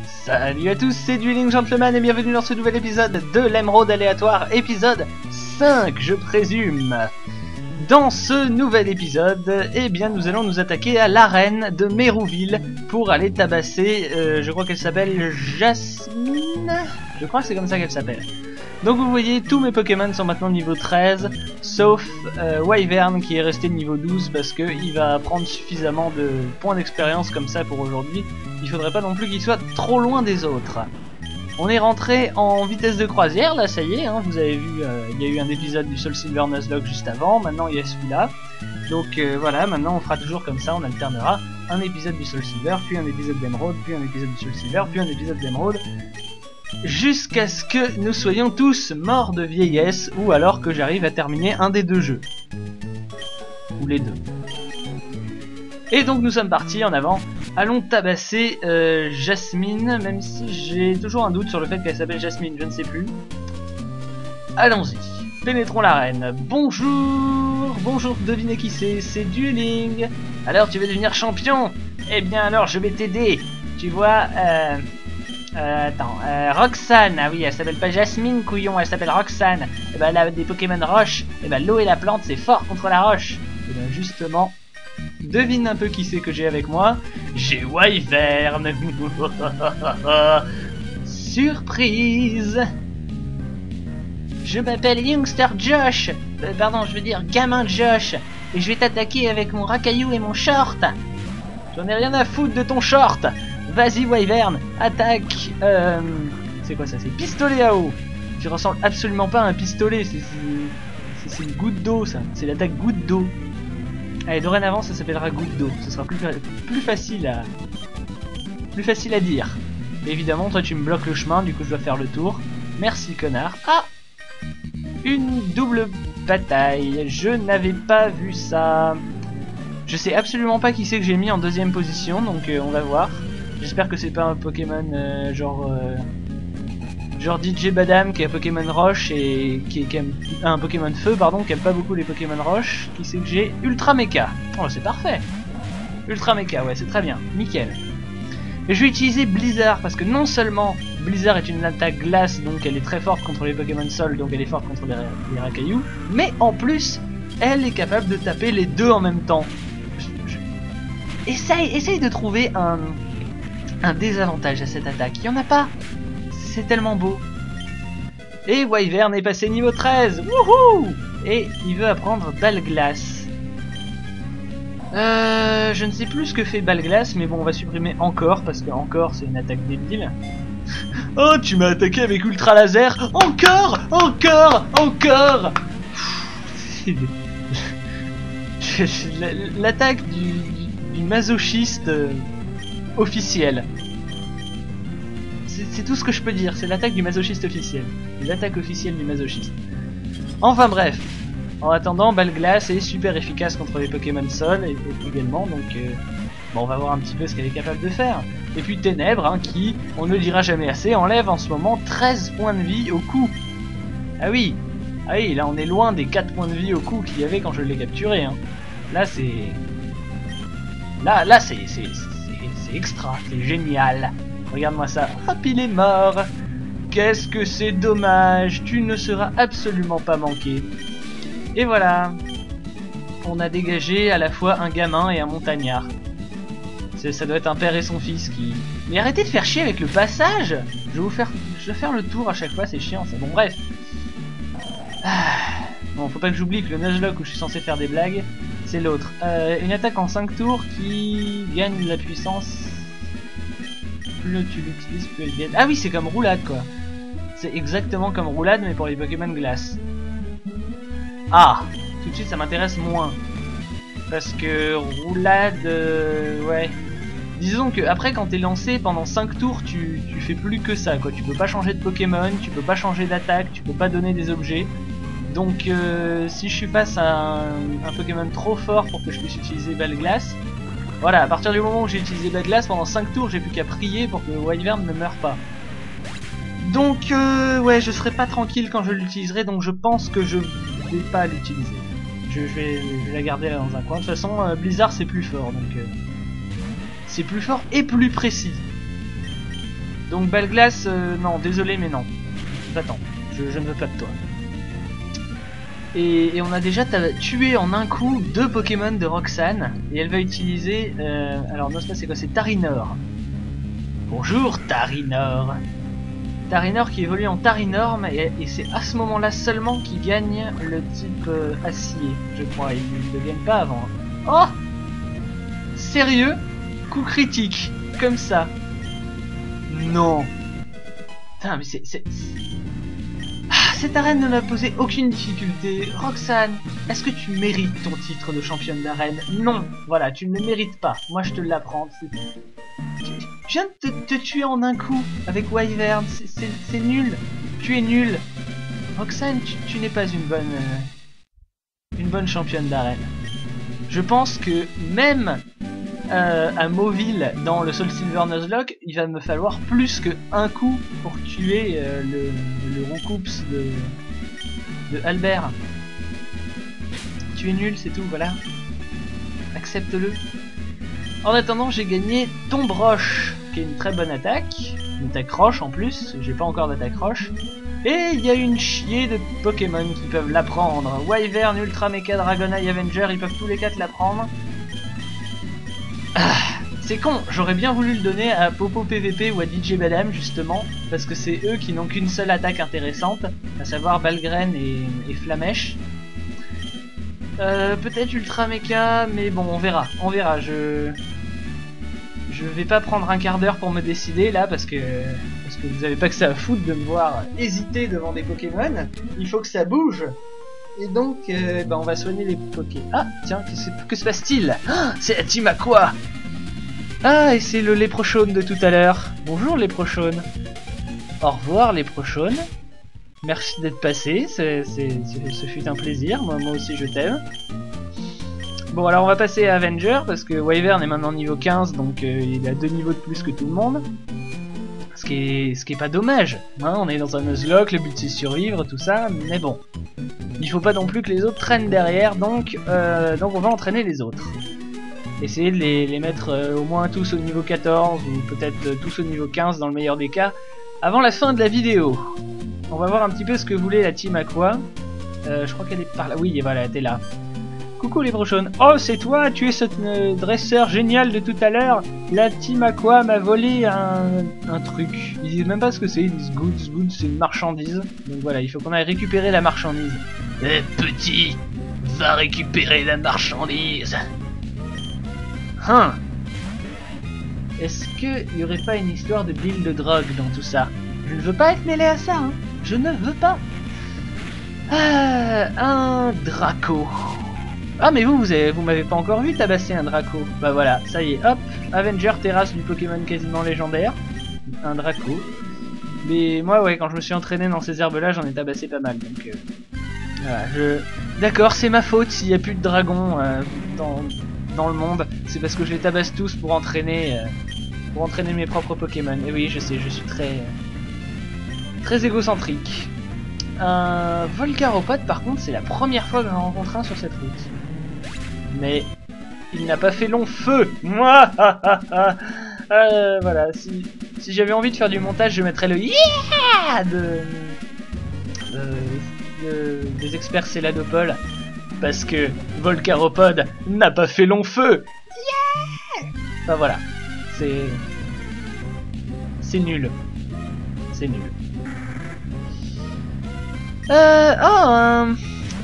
Salut à tous, c'est Dueling Gentleman et bienvenue dans ce nouvel épisode de l'Émeraude aléatoire, épisode 5 je présume. Dans ce nouvel épisode, eh bien nous allons nous attaquer à l'arène de Mérouville pour aller tabasser, je crois qu'elle s'appelle Jasmine. Je crois que c'est comme ça qu'elle s'appelle. Donc vous voyez, tous mes Pokémon sont maintenant niveau 13, sauf Wyvern qui est resté niveau 12 parce qu'il va prendre suffisamment de points d'expérience comme ça pour aujourd'hui. Il faudrait pas non plus qu'il soit trop loin des autres. On est rentré en vitesse de croisière, là ça y est, hein, vous avez vu, il y a eu un épisode du Soul Silver Nuzlocke juste avant, maintenant il y a celui-là. Donc voilà, maintenant on fera toujours comme ça, on alternera un épisode du Soul Silver, puis un épisode d'Émeraude, puis un épisode du Soul Silver, puis un épisode d'Émeraude. Jusqu'à ce que nous soyons tous morts de vieillesse, ou alors que j'arrive à terminer un des deux jeux. Ou les deux. Et donc nous sommes partis en avant. Allons tabasser Jasmine, même si j'ai toujours un doute sur le fait qu'elle s'appelle Jasmine, je ne sais plus. Allons-y, pénétrons l'arène. Bonjour, bonjour, devinez qui c'est Dueling. Alors tu veux devenir champion? Eh bien alors je vais t'aider. Tu vois, Roxane, ah oui, elle s'appelle pas Jasmine, couillon, elle s'appelle Roxane. Et ben elle a des Pokémon roche. Et ben l'eau et la plante c'est fort contre la roche. Et ben justement, devine un peu qui c'est que j'ai avec moi. J'ai Wyvern. Surprise. Je m'appelle Youngster Josh. Pardon, je veux dire gamin Josh. Et je vais t'attaquer avec mon racaillou et mon short. J'en ai rien à foutre de ton short. Vas-y Wyvern, attaque. C'est quoi ça? C'est pistolet à eau. Tu ressembles absolument pas à un pistolet. C'est une goutte d'eau ça. C'est l'attaque goutte d'eau. Allez, dorénavant ça s'appellera goutte d'eau. Ce sera plus facile à dire. Mais évidemment, toi tu me bloques le chemin, du coup je dois faire le tour. Merci connard. Ah, une double bataille. Je n'avais pas vu ça. Je sais absolument pas qui c'est que j'ai mis en deuxième position, donc on va voir. J'espère que c'est pas un Pokémon genre DJ Badam qui est un Pokémon Roche et qui est un Pokémon Feu pardon, qui aime pas beaucoup les Pokémon Roche. Qui c'est que j'ai? Ultra Mecha. Oh c'est parfait. Ultra Mecha, ouais c'est très bien, nickel. Et je vais utiliser Blizzard parce que non seulement Blizzard est une attaque glace, donc elle est très forte contre les Pokémon Sol, donc elle est forte contre les Racaillou, mais en plus elle est capable de taper les deux en même temps. Essaye de trouver un désavantage à cette attaque. Il y en a pas. C'est tellement beau. Et Wyvern est passé niveau 13. Wouhou! Et il veut apprendre Balle Glace. Je ne sais plus ce que fait Balle Glace, mais bon, on va supprimer encore, parce que encore c'est une attaque débile. Oh, tu m'as attaqué avec Ultra Laser. Encore! L'attaque du masochiste officiel. C'est tout ce que je peux dire, c'est l'attaque du masochiste officiel. L'attaque officielle du masochiste. Enfin bref, en attendant, Balle Glace est super efficace contre les Pokémon Sol également, donc bon, on va voir un petit peu ce qu'elle est capable de faire. Et puis Ténèbres, hein, qui, on ne le dira jamais assez, enlève en ce moment 13 points de vie au coup. Ah oui, là on est loin des 4 points de vie au coup qu'il y avait quand je l'ai capturé. Hein. Là c'est... Là c'est extra, c'est génial. Regarde-moi ça. Hop, il est mort. Qu'est-ce que c'est dommage. Tu ne seras absolument pas manqué. Et voilà. On a dégagé à la fois un gamin et un montagnard. Ça doit être un père et son fils qui... Mais arrêtez de faire chier avec le passage. Je vais faire le tour à chaque fois, c'est chiant ça. Bon bref. Bon, faut pas que j'oublie que le Nuzlocke où je suis censé faire des blagues, c'est l'autre. Une attaque en 5 tours qui gagne de la puissance. Plus tu l'utilises, plus elle gagne. Ah oui, c'est comme Roulade quoi. C'est exactement comme Roulade mais pour les Pokémon glace. Ah, tout de suite ça m'intéresse moins. Parce que Roulade, ouais. Disons que après quand t'es lancé pendant 5 tours, tu fais plus que ça quoi. Tu peux pas changer de Pokémon, tu peux pas changer d'attaque, tu peux pas donner des objets. Donc si je suis face à un Pokémon trop fort pour que je puisse utiliser Balle Glace, voilà, à partir du moment où j'ai utilisé Balle Glace, pendant 5 tours, j'ai plus qu'à prier pour que Wyvern ne meure pas. Donc ouais, je serai pas tranquille quand je l'utiliserai, donc je pense que je vais pas l'utiliser. Je vais la garder là dans un coin. De toute façon, Blizzard c'est plus fort, donc c'est plus fort et plus précis. Donc balle glace, non, désolé mais non. Va-t'en, je ne veux pas de toi. Et on a déjà tué en un coup 2 Pokémon de Roxane. Et elle va utiliser... alors non, c'est quoi? C'est Tarinor. Bonjour Tarinor. Tarinor qui évolue en Tarinorm. Et c'est à ce moment-là seulement qu'il gagne le type acier, je crois. Il ne le gagne pas avant. Oh! Sérieux? Coup critique. Comme ça. Non. Putain, mais c'est... Cette arène ne m'a posé aucune difficulté. Roxane, est-ce que tu mérites ton titre de championne d'arène? Non, voilà, tu ne le mérites pas. Moi, je te l'apprends. Je viens de te tuer en un coup avec Wyvern. C'est nul. Tu es nul. Roxane, tu n'es pas une bonne championne d'arène. Je pense que même à Mauville, dans le Soul Silver Nuzlocke, il va me falloir plus que un coup pour tuer le Ronkups de Albert. Tu es nul, c'est tout, voilà. Accepte-le. En attendant, j'ai gagné Tombroche, qui est une très bonne attaque. Une attaque roche en plus, j'ai pas encore d'attaque roche. Et il y a une chier de Pokémon qui peuvent l'apprendre. Wyvern, Ultra Mecha, Dragonite, Avenger, ils peuvent tous les 4 l'apprendre. Ah, c'est con, j'aurais bien voulu le donner à Popo PVP ou à DJ Badam justement, parce que c'est eux qui n'ont qu'une seule attaque intéressante, à savoir Balgraine et Flamèche. Peut-être Ultra Mecha, mais bon, on verra, je vais pas prendre un quart d'heure pour me décider là, parce que vous avez pas que ça à foutre de me voir hésiter devant des Pokémon, il faut que ça bouge. Et donc, on va soigner les Pokémon. Ah, tiens, que se passe-t-il? Ah, c'est la team Aqua. Ah, et c'est le Léprochaune de tout à l'heure. Bonjour Léprochaune. Au revoir Léprochaune. Merci d'être passé, ce fut un plaisir, moi aussi je t'aime. Bon, alors on va passer à Avenger, parce que Wyvern est maintenant niveau 15, donc il a 2 niveaux de plus que tout le monde. Ce qui est pas dommage, hein, on est dans un Nuzlocke, le but c'est survivre, tout ça, mais bon. Il faut pas non plus que les autres traînent derrière, donc on va entraîner les autres. Essayer de les mettre au moins tous au niveau 14, ou peut-être tous au niveau 15 dans le meilleur des cas, avant la fin de la vidéo. On va voir un petit peu ce que voulait la team Aqua. Je crois qu'elle est par là, oui voilà, t'es là. Coucou les brochons. Oh, c'est toi, tu es ce dresseur génial de tout à l'heure. La team Aqua m'a volé un truc. Ils disent même pas ce que c'est, ils disent goods, c'est une marchandise. Donc voilà, il faut qu'on aille récupérer la marchandise. Petit, va récupérer la marchandise. Hein? Est-ce qu'il y aurait pas une histoire de deal de drogue dans tout ça? Je ne veux pas être mêlé à ça, hein. Je ne veux pas. Ah, un Draco. Ah mais vous m'avez pas encore vu tabasser un Draco. Bah voilà, ça y est, hop, Avenger terrasse du Pokémon quasiment légendaire. Un Draco. Mais moi ouais, quand je me suis entraîné dans ces herbes là, j'en ai tabassé pas mal. Donc voilà, d'accord, c'est ma faute s'il n'y a plus de dragons dans le monde. C'est parce que je les tabasse tous pour entraîner mes propres Pokémon. Et oui, je sais, je suis très égocentrique. Un Volcaropode par contre, c'est la première fois que j'en rencontre un sur cette route. Mais il n'a pas fait long feu. Moi, voilà. Si j'avais envie de faire du montage, je mettrais le yeah des experts Céladopol, parce que Volcaropode n'a pas fait long feu. Yeah. Enfin voilà, c'est nul. C'est nul.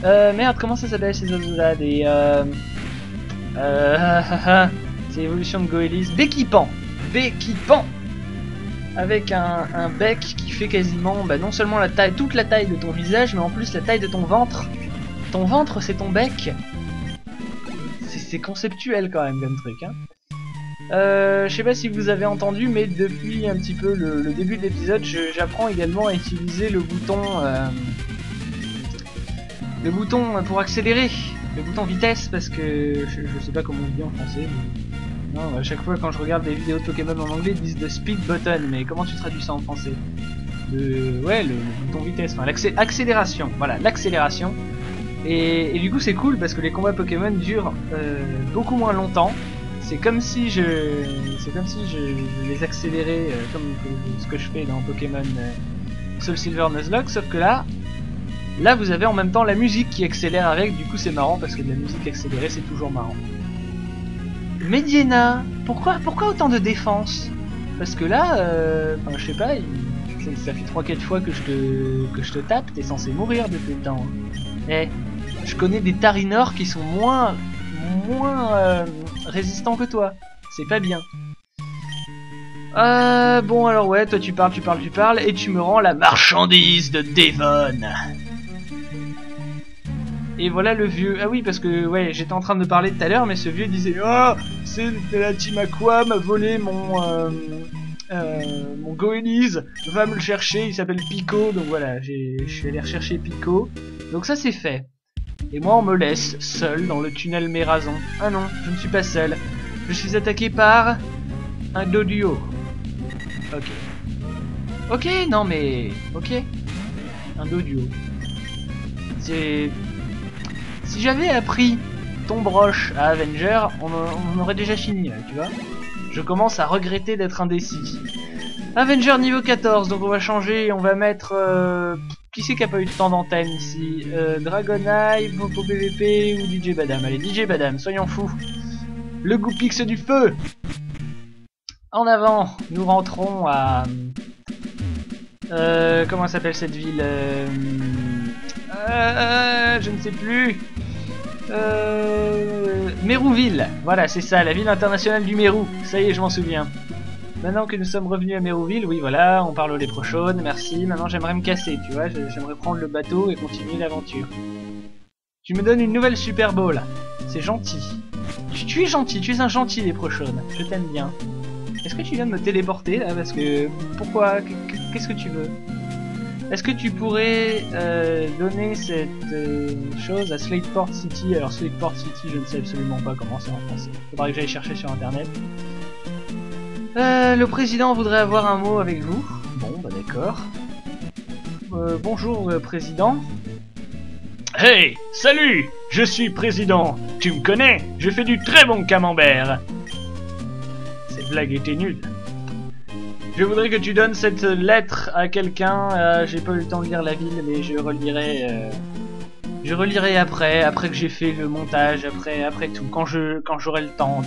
Merde, comment ça s'appelle ces oiseaux là? C'est l'évolution de Goélis. Béquipan. Avec un bec qui fait quasiment non seulement toute la taille de ton visage, mais en plus la taille de ton ventre. Ton ventre, c'est ton bec. C'est conceptuel quand même comme truc, hein. Je sais pas si vous avez entendu, mais depuis un petit peu le début de l'épisode, j'apprends également à utiliser le bouton pour accélérer, le bouton vitesse, parce que je sais pas comment on dit en français. Mais non, à chaque fois quand je regarde des vidéos de Pokémon en anglais, ils disent le speed button, mais comment tu traduis ça en français? Le bouton vitesse, enfin l'accélération, voilà, l'accélération. Et du coup c'est cool parce que les combats Pokémon durent beaucoup moins longtemps. C'est comme si je les accélérais comme ce que je fais dans Pokémon Soul Silver Nuzlocke, sauf que là vous avez en même temps la musique qui accélère avec, du coup c'est marrant parce que de la musique accélérée c'est toujours marrant. Mediena, pourquoi autant de défense? Parce que là, je sais pas, ça fait 3-4 fois que je te tape, t'es censé mourir depuis le temps. Eh, je connais des Tarinors qui sont moins résistants que toi, c'est pas bien. Bon alors ouais, toi tu parles, et tu me rends la marchandise de Devon. Et voilà le vieux. Ah oui, parce que ouais, j'étais en train de parler tout à l'heure, mais ce vieux disait oh, c'est la team Aqua m'a volé mon Goélize, va me le chercher, il s'appelle Pico, donc voilà, je suis allé rechercher Pico. Donc ça c'est fait. Et moi on me laisse seul dans le tunnel Mérazon. Ah non, je ne suis pas seul. Je suis attaqué par un Doduo. Ok. Ok, non mais... Ok. Un Doduo. C'est... Si j'avais appris ton broche à Avenger, on aurait déjà fini, tu vois. Je commence à regretter d'être indécis. Avenger niveau 14, donc on va changer, on va mettre... qui c'est qui a pas eu de temps d'antenne ici? Dragonite, Popo PVP ou DJ Badam? Allez, DJ Badam, soyons fous. Le Goupix du feu. En avant, nous rentrons à... comment s'appelle cette ville? Je ne sais plus. Mérouville, voilà c'est ça, la ville internationale du Mérou, ça y est je m'en souviens. Maintenant que nous sommes revenus à Mérouville, oui voilà, on parle aux léprochaunes, merci, maintenant j'aimerais me casser, tu vois, j'aimerais prendre le bateau et continuer l'aventure. Tu me donnes une nouvelle Super Bowl, c'est gentil. Tu es gentil, tu es un gentil léprochaune, je t'aime bien. Est-ce que tu viens de me téléporter là, parce que... Pourquoi? Qu'est-ce que tu veux? Est-ce que tu pourrais donner cette chose à Slateport City? Alors Slateport City, je ne sais absolument pas comment c'est en français. Faudra que j'aille chercher sur internet. Le président voudrait avoir un mot avec vous. Bon, bah d'accord. Bonjour président. Hey, salut, je suis président. Tu me connais? Je fais du très bon camembert. Cette blague était nulle. Je voudrais que tu donnes cette lettre à quelqu'un. J'ai pas eu le temps de lire la ville, mais je relirai après que j'ai fait le montage, après tout, quand j'aurai le temps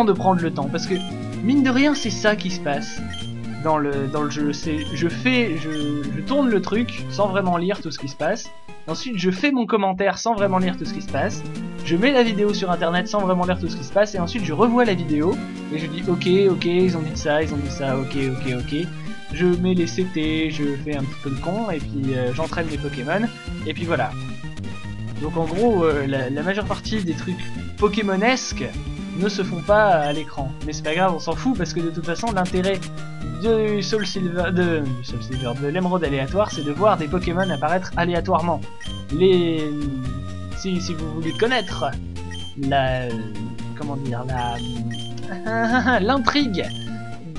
de prendre le temps, parce que mine de rien, c'est ça qui se passe dans le jeu. Je tourne le truc sans vraiment lire tout ce qui se passe. Ensuite, je fais mon commentaire sans vraiment lire tout ce qui se passe. Je mets la vidéo sur internet sans vraiment lire tout ce qui se passe. Et ensuite, je revois la vidéo. Et je dis ok, ils ont dit ça, ok. Je mets les CT, je fais un petit peu le con. Et puis, j'entraîne mes Pokémon. Et puis voilà. Donc en gros, la majeure partie des trucs Pokémonesques ne se font pas à l'écran. Mais c'est pas grave, on s'en fout. Parce que de toute façon, l'intérêt de Soul Silver, de l'Émeraude aléatoire, c'est de voir des Pokémon apparaître aléatoirement. Si vous voulez connaître l'intrigue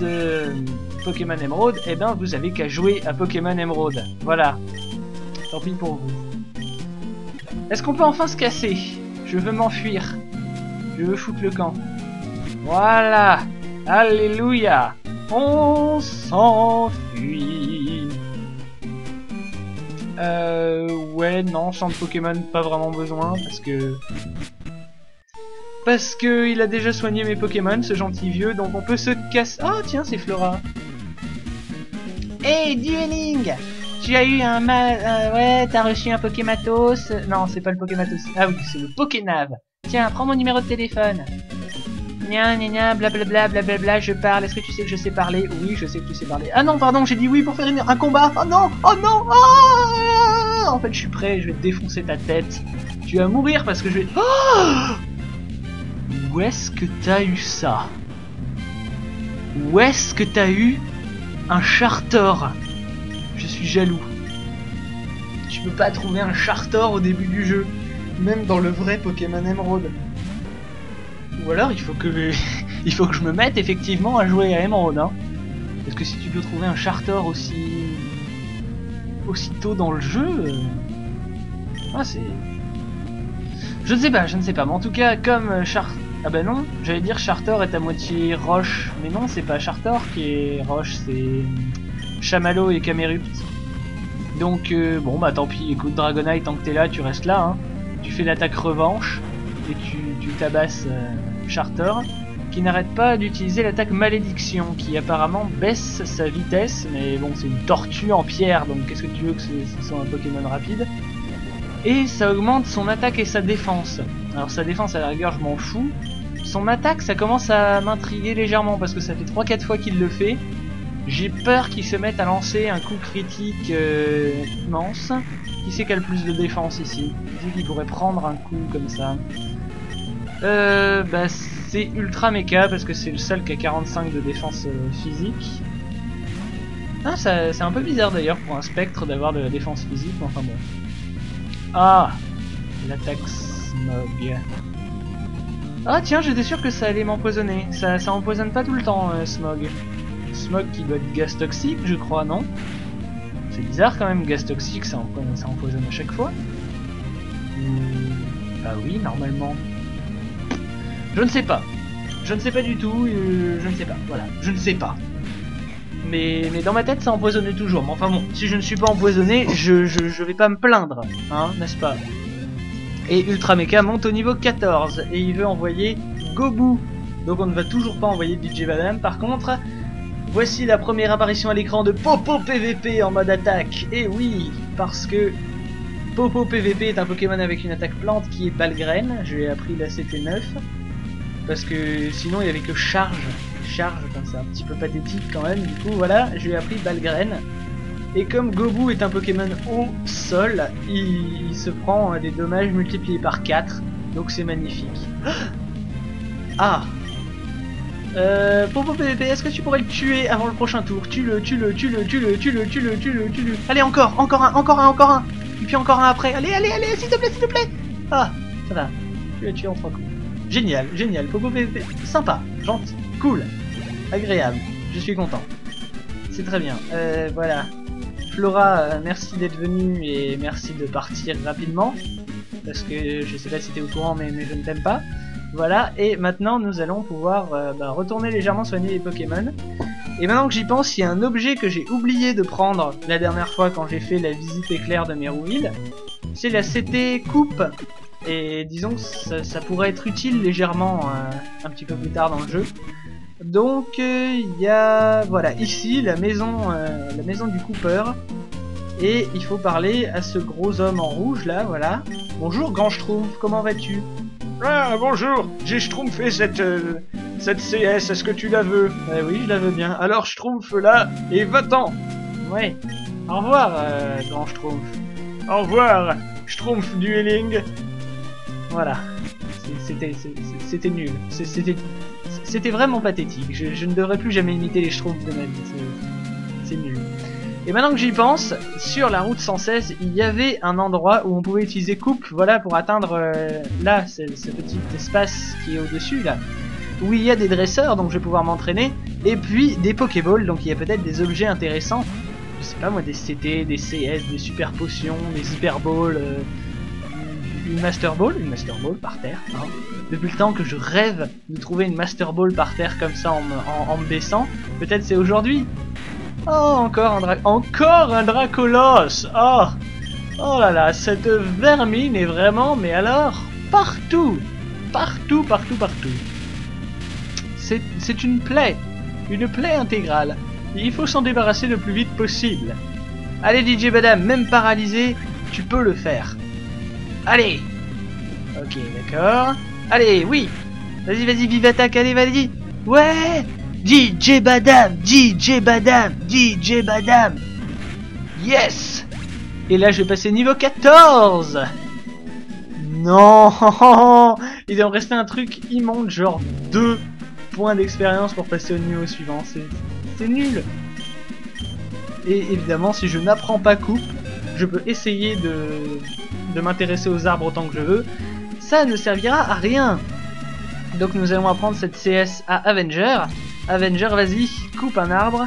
de Pokémon Émeraude, eh ben vous avez qu'à jouer à Pokémon Émeraude. Voilà. Tant pis pour vous. Est-ce qu'on peut enfin se casser? Je veux m'enfuir. Je veux foutre le camp. Voilà. Alléluia. On s'enfuit. Ouais, non, centre Pokémon, pas vraiment besoin, parce que il a déjà soigné mes Pokémon, ce gentil vieux, donc on peut se casser. Oh tiens, c'est Flora. Hey, Dueling, tu as eu un ouais, t'as reçu un Pokématos. Non, c'est pas le Pokématos. Ah oui, c'est le Pokénav. Tiens, prends mon numéro de téléphone. Gna blablabla, je parle. Est-ce que tu sais que je sais parler? Oui, je sais que tu sais parler. Ah non, pardon, j'ai dit oui pour faire un combat. Oh non, en fait, je suis prêt, je vais te défoncer ta tête. Tu vas mourir parce que je vais... Oh, où est-ce que t'as eu ça? Où est-ce que t'as eu un Chartor? Je suis jaloux. Tu peux pas trouver un Chartor au début du jeu, même dans le vrai Pokémon Emerald. Ou alors il faut que je me mette effectivement à jouer à Emerald, hein. Parce que si tu peux trouver un Chartor aussitôt dans le jeu, c'est... Je ne sais pas, mais en tout cas, comme Ah bah non, j'allais dire Charter est à moitié roche, mais non, c'est pas Charter qui est roche, c'est Chamallow et Camerupt. Donc bon bah tant pis, écoute Dragonite, tant que t'es là, tu restes là, hein. Tu fais l'attaque revanche et tu tabasses Charter, qui n'arrête pas d'utiliser l'attaque malédiction, qui apparemment baisse sa vitesse, mais bon c'est une tortue en pierre, donc qu'est-ce que tu veux que ce soit un Pokémon rapide. Et ça augmente son attaque et sa défense. Alors sa défense à la rigueur je m'en fous. Son attaque ça commence à m'intriguer légèrement parce que ça fait 3-4 fois qu'il le fait. J'ai peur qu'il se mette à lancer un coup critique immense. Qui c'est qui a le plus de défense ici? Qui c'est qui pourrait prendre un coup comme ça? Bah c'est Ultra Mecha parce que c'est le seul qui a 45 de défense physique. Ah c'est un peu bizarre d'ailleurs pour un spectre d'avoir de la défense physique, mais enfin bon. Ah, l'attaque Smog. Ah tiens, j'étais sûr que ça allait m'empoisonner. Ça empoisonne pas tout le temps, Smog. Smog qui doit être gaz toxique, je crois, non? C'est bizarre quand même, gaz toxique, ça empoisonne à chaque fois. Bah oui, normalement. Je ne sais pas. Je ne sais pas du tout, je ne sais pas. Voilà, je ne sais pas. Mais dans ma tête ça empoisonnait toujours. Mais enfin bon, si je ne suis pas empoisonné, je vais pas me plaindre, hein, n'est-ce pas? Et Ultra Mecha monte au niveau 14 et il veut envoyer Gobu. Donc on ne va toujours pas envoyer DJ Badam. Par contre, voici la première apparition à l'écran de Popo PVP en mode attaque. Et oui, parce que Popo PVP est un Pokémon avec une attaque plante qui est Balgraine. Je lui ai appris la CT9 parce que sinon il n'y avait que charge, comme c'est un petit peu pathétique quand même. Du coup voilà, je lui ai appris Balgraine. Et comme Gobu est un Pokémon au sol, il se prend des dommages multipliés par 4, donc c'est magnifique. Ah, Popo PVP, est-ce que tu pourrais le tuer avant le prochain tour? Tue-le. Allez, encore un. Et puis encore un après. Allez, s'il te plaît. Ah, ça va. Tu l'as tué en 3 coups. Génial. Popo PVP, sympa, gentil, cool, agréable. Je suis content. C'est très bien. Voilà. Flora, merci d'être venue et merci de partir rapidement. Parce que je sais pas si t'es au courant, mais je ne t'aime pas. Voilà, et maintenant nous allons pouvoir retourner légèrement soigner les Pokémon. Et maintenant que j'y pense, il y a un objet que j'ai oublié de prendre la dernière fois quand j'ai fait la visite éclair de Meruil. C'est la CT Coupe. Et disons que ça pourrait être utile légèrement un petit peu plus tard dans le jeu. Donc il y a voilà ici la maison du Cooper. Et il faut parler à ce gros homme en rouge là, voilà. Bonjour Grand Schtroumpf, comment vas-tu? Ah bonjour, j'ai schtroumpfé cette CS, est-ce que tu la veux? Oui, je la veux bien. Alors schtroumpf là, et va-t'en. Ouais, au revoir Grand Schtroumpf. Au revoir, Schtroumpf Dueling. Voilà, c'était nul, c'était vraiment pathétique, je ne devrais plus jamais imiter les Schtroumpfs de ma vie, c'est nul. Et maintenant que j'y pense, sur la route 116, il y avait un endroit où on pouvait utiliser coupe, voilà, pour atteindre là, ce petit espace qui est au-dessus, là, où il y a des dresseurs, donc je vais pouvoir m'entraîner, et puis des Pokéballs, donc il y a peut-être des objets intéressants, je sais pas moi, des CT, des CS, des super potions, des hyper balls, une Master Ball par terre, hein. Depuis le temps que je rêve de trouver une Master Ball par terre comme ça en me baissant, peut-être c'est aujourd'hui. Oh, encore un Dracolos. Oh là là, cette vermine est vraiment, mais alors, partout. C'est une plaie intégrale. Il faut s'en débarrasser le plus vite possible. Allez DJ Badam, même paralysé, tu peux le faire. Allez. Ok, d'accord. Allez, oui. Vas-y, vive attaque, allez, vas-y. Ouais. DJ Badam. Yes. Et là, je vais passer niveau 14. Non. Il doit me rester un truc immonde, genre 2 points d'expérience pour passer au niveau suivant. C'est nul. Et évidemment, si je n'apprends pas coupe, je peux essayer de m'intéresser aux arbres autant que je veux. Ça ne servira à rien. Donc nous allons apprendre cette CS à Avenger. Avenger, vas-y, coupe un arbre.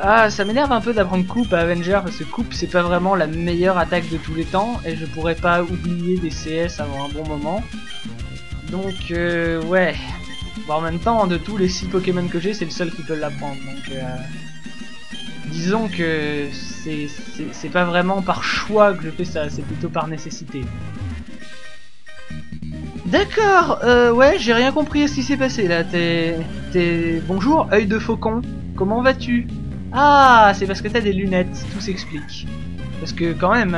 Ah, ça m'énerve un peu d'apprendre coupe à Avenger parce que coupe c'est pas vraiment la meilleure attaque de tous les temps et je pourrais pas oublier des CS avant un bon moment. Donc ouais. Bon, en même temps, de tous les 6 Pokémon que j'ai, c'est le seul qui peut l'apprendre. Donc disons que c'est pas vraiment par choix que je fais ça, c'est plutôt par nécessité. D'accord, ouais, j'ai rien compris à ce qui s'est passé là. Bonjour, œil de faucon, comment vas-tu? Ah, c'est parce que t'as des lunettes, tout s'explique. Parce que quand même,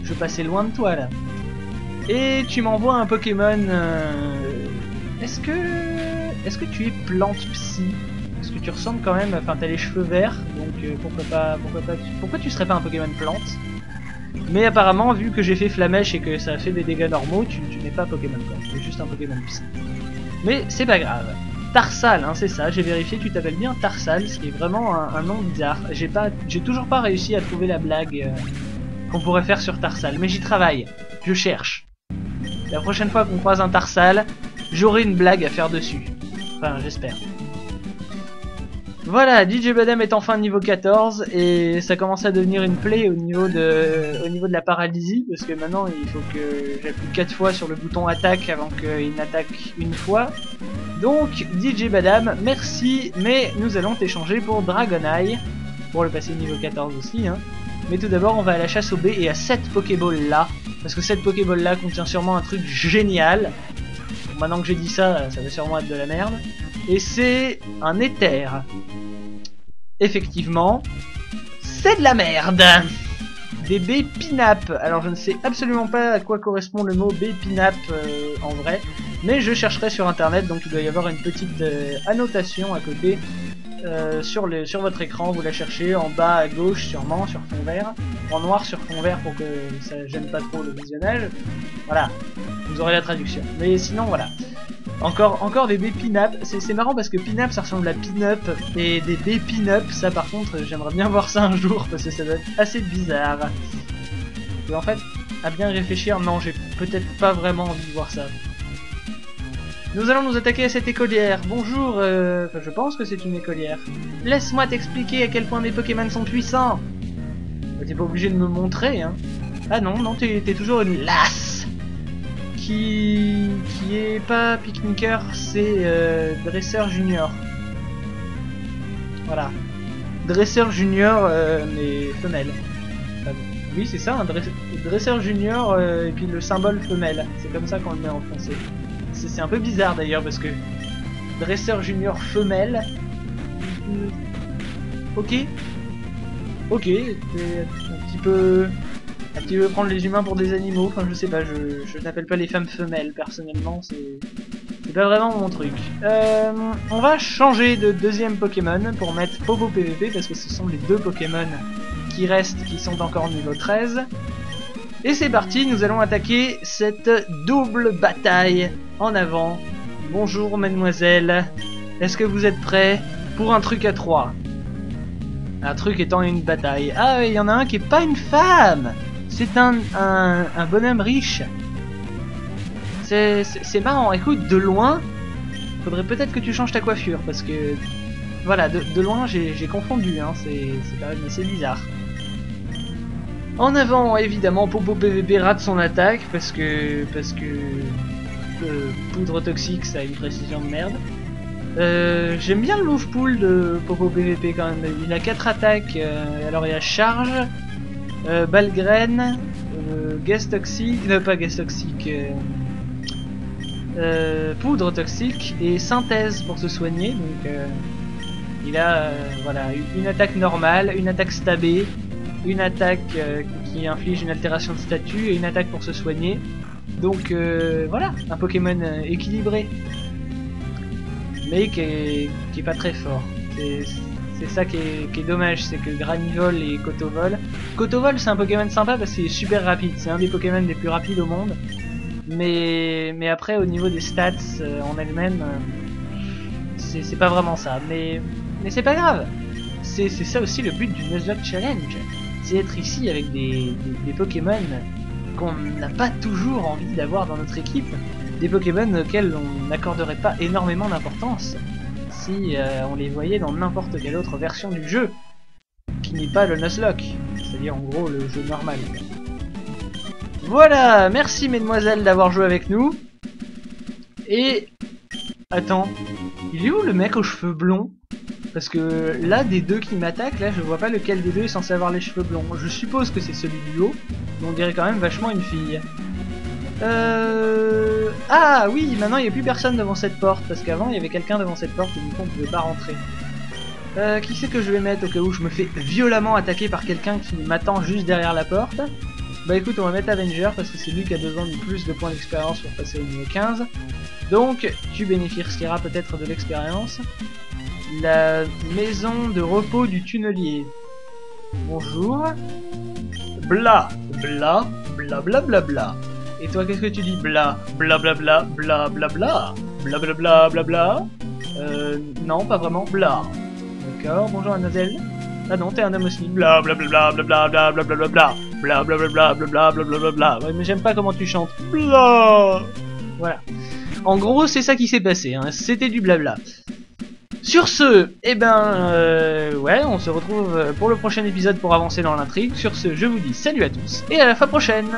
je passais loin de toi là. Et tu m'envoies un Pokémon... Est-ce que tu es plante psy? Parce que tu ressembles quand même... Enfin, t'as les cheveux verts, donc pourquoi tu serais pas un Pokémon plante? Mais apparemment, vu que j'ai fait Flamèche et que ça a fait des dégâts normaux, tu n'es pas Pokémon plante, tu es juste un Pokémon psy. Mais c'est pas grave. Tarsal, hein, c'est ça, j'ai vérifié, tu t'appelles bien Tarsal, ce qui est vraiment un nom bizarre. J'ai toujours pas réussi à trouver la blague qu'on pourrait faire sur Tarsal, mais j'y travaille, je cherche. La prochaine fois qu'on croise un Tarsal, j'aurai une blague à faire dessus. Enfin, j'espère. Voilà, DJ Badam est enfin niveau 14 et ça commence à devenir une plaie au niveau de la paralysie parce que maintenant il faut que j'appuie 4 fois sur le bouton attaque avant qu'il n'attaque une fois. Donc DJ Badam, merci, mais nous allons t'échanger pour Dragonite pour le passer niveau 14 aussi. Hein. Mais tout d'abord on va à la chasse au B et à cette Pokéball là parce que cette Pokéball là contient sûrement un truc génial. Bon, maintenant que j'ai dit ça, ça va sûrement être de la merde. Et c'est un éther. Effectivement, c'est de la merde. Des B-pinap. Alors je ne sais absolument pas à quoi correspond le mot B-pinap en vrai. Mais je chercherai sur internet, donc il doit y avoir une petite annotation à côté sur votre écran. Vous la cherchez en bas à gauche sûrement, sur fond vert. En noir sur fond vert pour que ça gêne pas trop le visionnage. Voilà, vous aurez la traduction. Mais sinon voilà. Encore des B-pin-up, c'est marrant parce que pin-up ça ressemble à pin-up et des B-pin-up ça par contre j'aimerais bien voir ça un jour parce que ça doit être assez bizarre. Et en fait, à bien réfléchir, non j'ai peut-être pas vraiment envie de voir ça. Nous allons nous attaquer à cette écolière. Bonjour, enfin, je pense que c'est une écolière. Laisse-moi t'expliquer à quel point mes Pokémon sont puissants. T'es pas obligé de me montrer hein. Ah non, t'es toujours une lasse. Qui est pas pique-niqueur, c'est dresseur junior. Voilà. Dresseur junior, mais femelle. Enfin, oui, c'est ça, un dresseur junior et puis le symbole femelle. C'est comme ça qu'on le met en français. C'est un peu bizarre d'ailleurs parce que dresseur junior femelle. Ok. C'est un petit peu prendre les humains pour des animaux, enfin je sais pas, je n'appelle pas les femmes femelles personnellement, c'est pas vraiment mon truc. On va changer de deuxième Pokémon pour mettre Popo PVP parce que ce sont les deux Pokémon qui restent, qui sont encore niveau 13. Et c'est parti, nous allons attaquer cette double bataille en avant. Bonjour mademoiselle, est-ce que vous êtes prêts pour un truc à 3? Un truc étant une bataille. Ah il y en a un qui est pas une femme. C'est un bonhomme riche. C'est marrant. Écoute, de loin, faudrait peut-être que tu changes ta coiffure parce que voilà, de loin j'ai confondu. Hein, c'est bizarre. En avant, évidemment, Popo PVP rate son attaque parce que poudre toxique, ça a une précision de merde. J'aime bien le move pool de Popo PVP quand même. Il a 4 attaques. Alors il y a charge. Balle graine, gaz toxique, pas gaz toxique, poudre toxique et synthèse pour se soigner. Donc il a voilà une attaque normale, une attaque stabée, une attaque qui inflige une altération de statut et une attaque pour se soigner. Donc voilà, un Pokémon équilibré, mais qui est pas très fort. C'est ça qui est dommage, c'est que Granivol et Kotovol... Kotovol c'est un Pokémon sympa parce qu'il est super rapide, c'est un des Pokémon les plus rapides au monde. Mais après au niveau des stats en elles-mêmes, c'est pas vraiment ça. Mais c'est pas grave, c'est ça aussi le but du Nuzlocke Challenge. C'est être ici avec des Pokémon qu'on n'a pas toujours envie d'avoir dans notre équipe. Des Pokémon auxquels on n'accorderait pas énormément d'importance si on les voyait dans n'importe quelle autre version du jeu, qui n'est pas le Nuzlocke, c'est-à-dire en gros le jeu normal. Voilà, merci mesdemoiselles d'avoir joué avec nous. Et... Attends, il est où le mec aux cheveux blonds? Parce que là, des deux qui m'attaquent, là je vois pas lequel des deux est censé avoir les cheveux blonds. Je suppose que c'est celui du haut, mais on dirait quand même vachement une fille. Ah oui, maintenant il n'y a plus personne devant cette porte, parce qu'avant il y avait quelqu'un devant cette porte et du coup on pouvait pas rentrer. Qui c'est que je vais mettre au cas où je me fais violemment attaquer par quelqu'un qui m'attend juste derrière la porte? Bah écoute, on va mettre Avenger parce que c'est lui qui a besoin du plus de points d'expérience pour passer au niveau 15. Donc tu bénéficieras peut-être de l'expérience. La maison de repos du tunnelier. Bonjour. Bla, bla, bla bla bla bla. Et toi, qu'est-ce que tu dis? Bla, bla bla bla bla bla bla. Bla bla bla bla bla. Non, pas vraiment. Bla. D'accord, bonjour mademoiselle. Ah non, t'es un homme aussi. Bla bla bla bla bla bla bla bla bla bla. Bla bla bla bla bla bla bla bla bla bla. Ouais, mais j'aime pas comment tu chantes. Bla. Voilà. En gros, c'est ça qui s'est passé, hein. C'était du blabla. Sur ce, eh ben, ouais, on se retrouve pour le prochain épisode pour avancer dans l'intrigue. Sur ce, je vous dis salut à tous et à la fois prochaine.